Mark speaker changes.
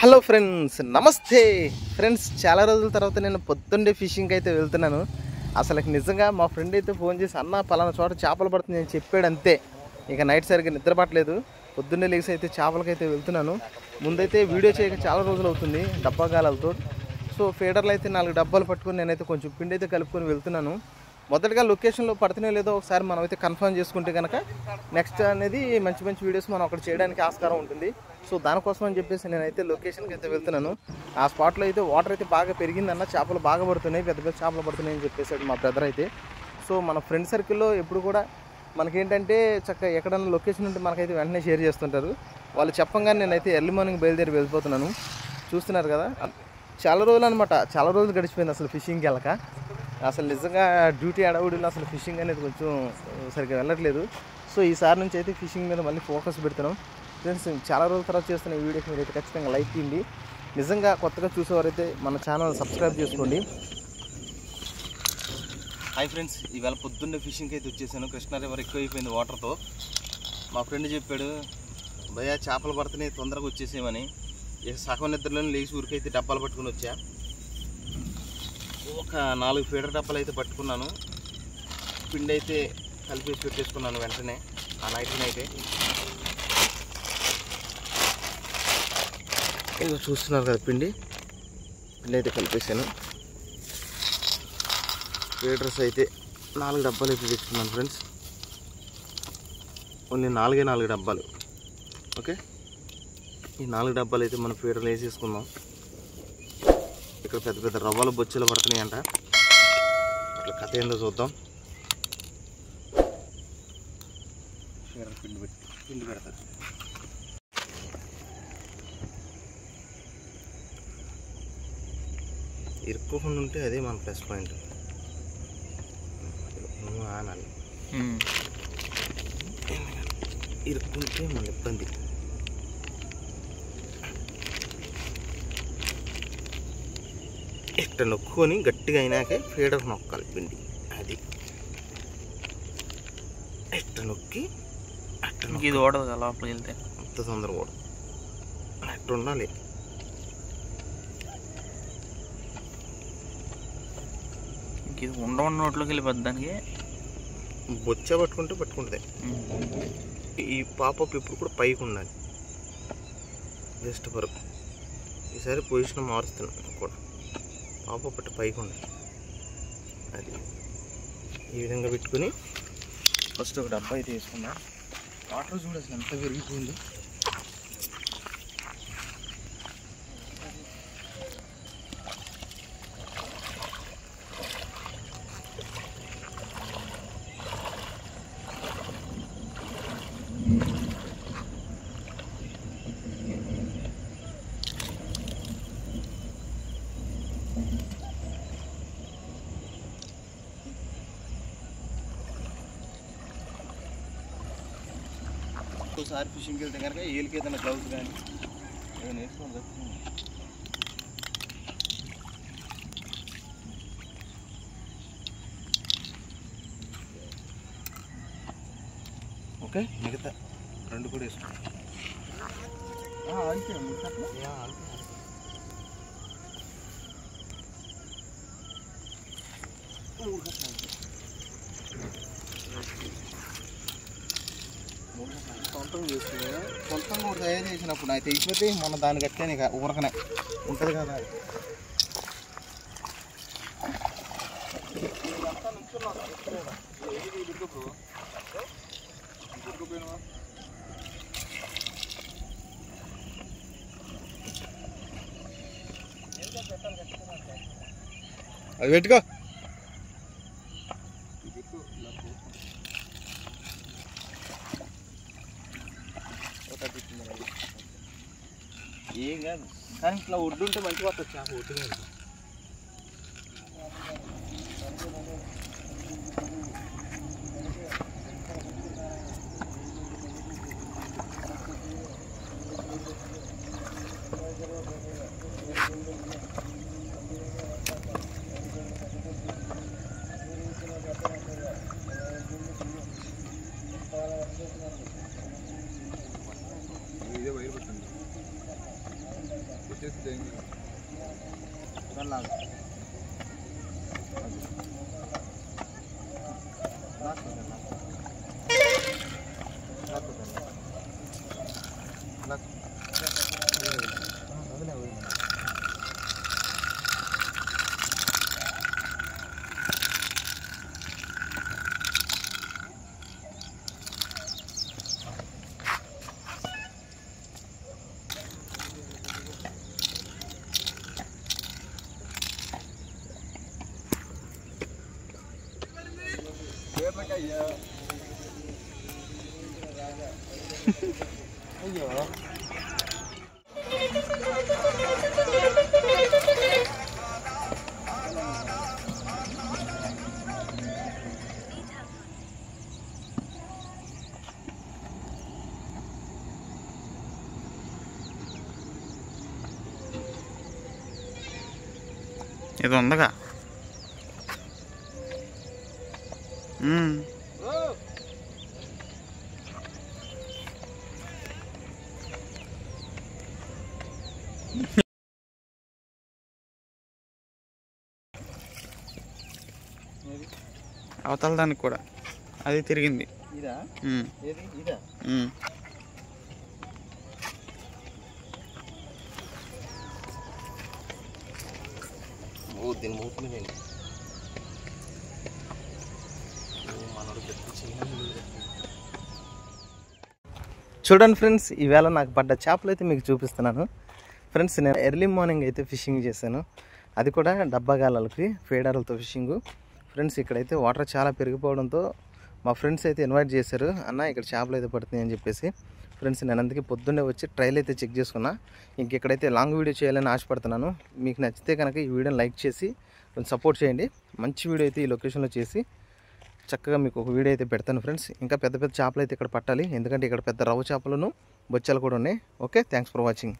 Speaker 1: Hello friends, నమస్తే friends. చాలా రోజుల తర్వాత నేను పొద్దున్నే ఫిషింగ్కి అయితే వెళ్తున్నాను. అసలు నిజంగా మా ఫ్రెండ్ అయితే ఫోన్ చేసి అన్న పలానా చోట చేపలు పడుతుంది అని చెప్పాడు. అంతే, ఇక నైట్ సరిగ్గా నిద్ర పట్టలేదు. పొద్దున్నే లేచి అయితే చేపలకైతే వెళ్తున్నాను. ముందైతే వీడియో చేయక చాలా రోజులు అవుతుంది డబ్బా గాలలతో. సో ఫీడర్లు అయితే 4 డబ్బాలు పట్టుకొని నేనైతే కొంచెం పిండి అయితే కలుపుకొని వెళ్తున్నాను. మొదటగా లొకేషన్లో పడుతున్నాయో లేదో ఒకసారి మనం అయితే కన్ఫర్మ్ చేసుకుంటే కనుక నెక్స్ట్ అనేది మంచి మంచి వీడియోస్ మనం అక్కడ చేయడానికి ఆస్కారం ఉంటుంది. సో దానికోసం అని చెప్పేసి నేనైతే లొకేషన్కి అయితే వెళ్తున్నాను. ఆ స్పాట్లో అయితే వాటర్ అయితే బాగా పెరిగిందన్న, చేపలు బాగా పడుతున్నాయి, పెద్ద పెద్ద చేపలు పడుతున్నాయి అని చెప్పేసాడు మా బ్రదర్ అయితే. సో మన ఫ్రెండ్ సర్కిల్లో ఎప్పుడు కూడా మనకేంటంటే చక్కగా ఎక్కడన్నా లొకేషన్ ఉంటే మనకైతే వెంటనే షేర్ చేస్తుంటారు. వాళ్ళు చెప్పంగానే నేనైతే ఎర్లీ మార్నింగ్ బయలుదేరి వెళ్ళిపోతున్నాను. చూస్తున్నారు కదా, చాలా రోజులు అనమాట, చాలా రోజులు గడిచిపోయింది అసలు ఫిషింగ్కి వెళ్ళక. అసలు నిజంగా డ్యూటీ అడవుడిలో అసలు ఫిషింగ్ అనేది కొంచెం సరిగ్గా వెళ్ళట్లేదు. సో ఈసారి నుంచి అయితే ఫిషింగ్ మీద మళ్ళీ ఫోకస్ పెడుతున్నాం. ఫ్రెండ్స్, చాలా రోజుల తర్వాత చేస్తున్న ఈ వీడియోకి మీరైతే ఖచ్చితంగా లైక్ ఇవ్వండి. నిజంగా కొత్తగా చూసేవారైతే మన ఛానల్ సబ్స్క్రైబ్ చేసుకోండి. హాయ్ ఫ్రెండ్స్, ఈవేళ పొద్దున్నే ఫిషింగ్కి అయితే వచ్చేసాను. కృష్ణా రివర్ ఎక్కువ అయిపోయింది వాటర్తో. మా ఫ్రెండ్ చెప్పాడు, భయ్యా చేపలు పడుతున్నాయి తొందరగా వచ్చేసేమని. ఇక సగం నిద్రలోనే లేచి ఊరికైతే డబ్బాలు పట్టుకుని వచ్చా. ఒక 4 ఫీడర్ డబ్బాలు అయితే పట్టుకున్నాను. పిండి అయితే కలిపేసి పెట్టేసుకున్నాను వెంటనే ఆ నైట్నైతే. ఇక చూస్తున్నారు కదా, పిండి అయితే కలిపేసాను. ఫీడర్స్ అయితే 4 డబ్బాలు అయితే తెచ్చుకున్నాను ఫ్రెండ్స్. ఓన్లీ 4 డబ్బాలు. ఓకే, ఈ 4 డబ్బాలు అయితే మనం ఫీడర్లు వేసేసుకుందాం. ఇక్కడ పెద్ద పెద్ద రవ్వలు బొచ్చెలు పడుతున్నాయి అంట. అట్లా కథ ఏందో చూద్దాం. పిండి పెడతారు. ఇరుక్కోకుండా ఉంటే అదే మన ప్లస్ పాయింట్. ఆనాలి, ఇరుక్కుంటే మన ఇబ్బంది. ఇట్ట నొక్కుని గట్టిగా అయినాకే ఫీడర్ నొక్కాలి పిండి. అది ఇట్ట నొక్కి
Speaker 2: ఇది ఓడదు కదా లోపలికి వెళ్తే,
Speaker 1: అంత తొందరగా ఓడదు. అట్టు ఉండాలి.
Speaker 2: ఇది ఉండవన్న నోట్లోకి వెళ్ళి పెద్దానికి
Speaker 1: బొచ్చ పట్టుకుంటుంది. ఈ పాపప్ ఇప్పుడు కూడా పైకి ఉండాలి జస్ట్ వరకు. ఈసారి పొజిషన్ మారుస్తున్నాను కూడా, పాప పట్టు పైకి ఉండాలి. అది ఈ విధంగా పెట్టుకుని ఫస్ట్ ఒక డబ్బా అయితే వేసుకున్నా. వాటర్ చూడ అసలు ఎంత పెరిగిపోయింది. ఒకసారి ఫిషింగ్కి వెళ్తే కనుక ఏలికి ఏదైనా గ్లౌజ్ కానీ ఏదైనా వేసుకోవాలి. ఓకే, మిగతా 2 కూడా వేసుకోండి. సొంతం చేసుకునే సొంతంగా కూడా తయారు చేసినప్పుడు నాకు తెగిపోతే మొన్న దాన్ని కట్టాను. ఇక ఊరకనే ఉంటుంది కదా. అది పెట్టుకో. ఏం కాదు, కానీ ఇట్లా ఒడ్డు ఉంటే మంచిగా వస్తుంది చేప. ఒడ్డు మీద ఇదే వైర్ పెట్టండి. అయ్యో
Speaker 2: ఇది ఉందగా. అవతల దానికి కూడా అది తిరిగింది.
Speaker 1: ఇదా
Speaker 2: ఉమ్,
Speaker 1: ఏది ఇదా
Speaker 2: ఉమ్.
Speaker 1: దీని మూతి మీద మనోడు పెట్టి చూడండి ఫ్రెండ్స్, ఈవేళ నాకు పడ్డ చేపలు అయితే మీకు చూపిస్తున్నాను. ఫ్రెండ్స్, నేను ఎర్లీ మార్నింగ్ అయితే ఫిషింగ్ చేశాను, అది కూడా డబ్బా గాలలకి ఫీడర్లతో ఫిషింగు. ఫ్రెండ్స్, ఇక్కడైతే వాటర్ చాలా పెరిగిపోవడంతో మా ఫ్రెండ్స్ అయితే ఇన్వైట్ చేశారు, అన్న ఇక్కడ చేపలు అయితే పడుతున్నాయి అని చెప్పేసి. ఫ్రెండ్స్, నేను అందుకే పొద్దున్నే వచ్చి ట్రైల్ అయితే చెక్ చేసుకున్నా. ఇంక ఇక్కడైతే లాంగ్ వీడియో చేయాలని ఆశపడుతున్నాను. మీకు నచ్చితే కనుక ఈ వీడియోని లైక్ చేసి కొంచెం సపోర్ట్ చేయండి. మంచి వీడియో అయితే ఈ లొకేషన్లో చేసి చక్కగా మీకు ఒక వీడియో అయితే పెడతాను ఫ్రెండ్స్. ఇంకా పెద్ద పెద్ద చేపలు అయితే ఇక్కడ పట్టాలి, ఎందుకంటే ఇక్కడ పెద్ద రవ్వ చేపలను బొచ్చాలు కూడా ఉన్నాయి. Okay, thanks for watching.